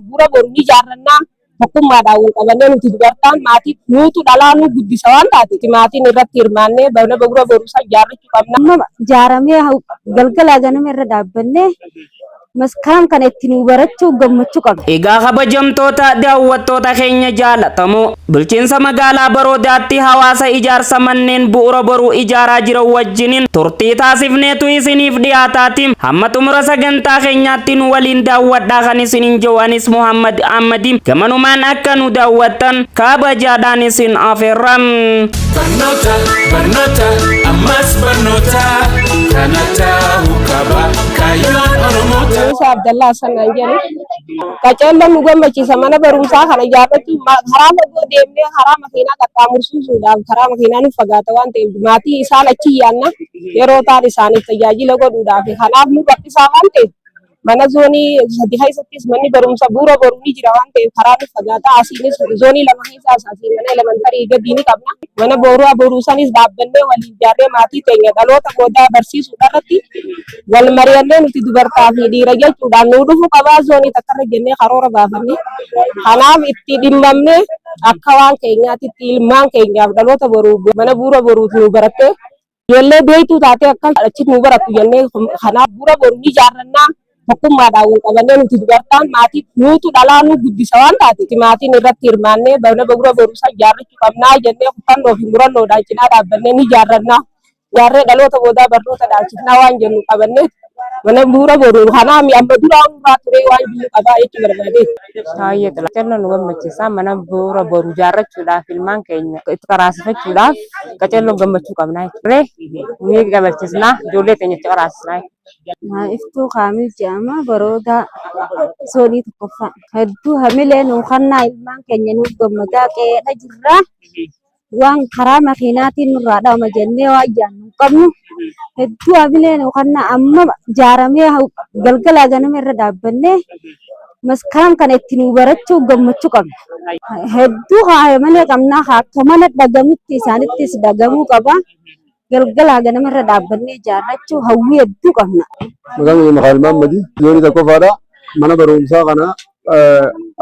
Bura borni jaarranna tokkummaadhaan wal qabannee nuti dubartaan maatii nuutu dhalaa nu guddisa waan taateef maatiin irratti hirmaannee buna bura boruusaa ijaarrachuu qabna. Amma ijaaramee galgala ganama irra dhaabbannee maskaan kan ittiin barachuu gammachuu qabna. Egaa kabajamtoota daawwattoota keenya jaalatamoo bulchiinsa magaalaa Baroodaatti hawaasa ijaarsa manneen bu'uura boruu ijaaraa jiran wajjiniin turtii taasifneetu isiniif dhiyaataatiin hamma xumura sagantaa keenyaatti nu waliin daawwadhaa kan isiniin jawaanis Muhammad Ahmadi gamanumaan akka nu daawwattan kabajaadhaan isin afeerram. Barnoota ammas barnoota kanata hukaba kayoon oromoota. Musa Abdallah Sanaan jedhu qaceelloon nu gammachiisa mana barumsaa kana ijaarrachuu karaa fagoo deemnee karaa makiinaa qaxxaamursiisuudhaaf karaa makiinaa nu fagaata waan ta'eef maatii isaan achi yaanna yeroo ta'an isaaniif tajaajila godhuudhaaf kanaaf nu baqqisaa waan ta'eef mana zoonii sadii keessattis manni barumsa bu'uura boruu ni jira waan ta'eef karaa nu fagaata asiinis zoonii lama keessaas asii mana elementarii gadii ni qabna mana bu'uura boruu sanis dhaabbannee waliin ijaarree maatii keenya dhaloota boodaa barsiisuudhaarratti wal mari'annee nuti dubartaa fi dhiira jechuudhaan nu dhufu qabaa zoonii takkarra jennee karoora baafanne kanaaf itti dhimmamne akka waan keenyaatti ilmaan keenyaaf dhaloota boruu mana bu'uura boruuti nu barattee ijoollee beektuu taatee akka achitti nu barattu jennee kanaaf bu'uura boruu ni ijaarrannaa tokkummaadhaan wal qabannee nuti dubartaan maatii nuutu dhalaa nu guddisa waan taateef maatiin irratti hirmaannee buna bu'uura boruusaa ijaarrachuu qabnaa jennee kutannoo fi murannoodhaan cinaa dhaabbannee ni ijaarrannaa. Ijaarree dhaloota boodaa barnoota dhaalchifnaa waan jennu qabannee mana bu'uura boruu kanaaf amma duraan irraa turee waan jiru qabaa jechuu barbaade. Baay'ee qaceelloon nu gammachiisa mana bu'uura boruu ijaarrachuudhaaf ilmaan keenya itti karaasifachuudhaaf qaceelloon gammachuu qabna jechuudha. Ni gammachiisna ijoollee keenya itti karaasisna. Iftuu kaamil jedhama Baroodaa zoonii tokkoffaa hedduu hamilee nu kannaa ilmaan keenya nuuf gammadaa qe'eedha jirra. Waan karaa makiinaatiin nurraa dhawama jennee waan jaannu qabnu hedduu hamilee nu kannaa amma ijaaramee galgala ganama irra dhaabbannee maskaan kan ittiin barachuu gammachuu qabna. Hedduu malee qabnaa akka mana dhagamutti isaanittis dhagamuu qaba. Galgala ganama irra dhaabbannee ijaarrachuu hawwii hedduu qabna. Maqaan keenya Makaalil Mahammadi zoonii tokkoffaadha. Mana barumsaa kana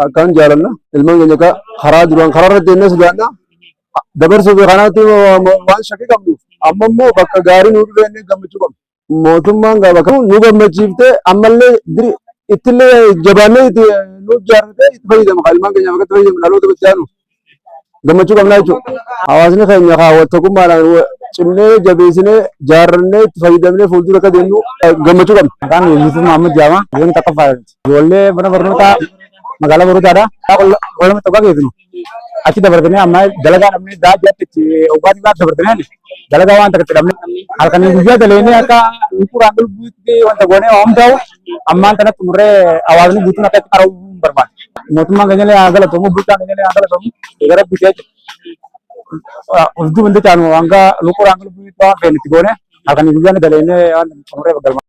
akkaan jaalanna. Ilmaan keenya karaa duraan karaa irra deemnee sodaanna. Dabarsuuf kanaatti waan shakkii qabnuuf amma immoo bakka gaarii nu dhufeennee gammachuu qabna. Mootummaan bakka nu gammachiiftee ammallee ittillee jabaannee nu ijaarratee itti fayyadama. Ilmaan keenya bakka itti fayyadamu dhaloota itti aanu gammachuu qabnaa jechuudha. Hawaasni keenya kaawwata tokkummaadhaan cimnee jabeessinee ijaarrannee itti fayyadamnee fuuldura akka deemnu gammachuu qabna. Maqaan Yusuf Muhammad jedhama. Zoonii tokkoffaa ijoollee mana barnootaa magaalaa Baroodaadha. Waluma tokko geessinu. Achi dabartanii amma dalagaa dhabnee daajjatti obbaatii baat dabartanii dalagaa waan takka dhabne halkanii guyyaa galeenii akka lukuraan dulbuutti wanta goonee waan ta'u ammaan kanatti murree hawaasni guutuun akka itti qarawuu barbaada. Mootummaan keenyallee haa galatamu, bulchaan keenyallee haa galatamu. Gara bitee hudduu hundi taanu hanga lukuraan dulbuutti waan feene itti goone halkanii guyyaa galeenii waan murree galma.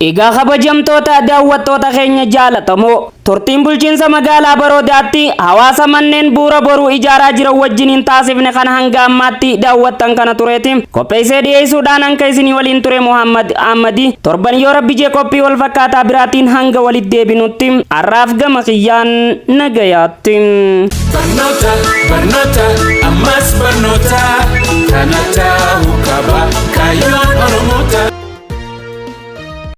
Egaa kabajamtoota daawwattoota keenya jaalatamoo turtiin bulchiinsa magaalaa Baroodaatti hawaasa manneen bu'uura boruu ijaaraa jiran wajjiniin taasifne kana hanga ammaatti daawwattan kana tureeti. Qopheessee dhiyeessuudhaan hanka isinii waliin ture Muhammad Ahmadi. Torban yoo rabbi jee qophii wal fakkaataa biraatiin hanga walitti deebinutti har'aaf gama kiyyaan nagayaatti. Barnoota ammas barnoota kanata hukaba kayoon oromoota.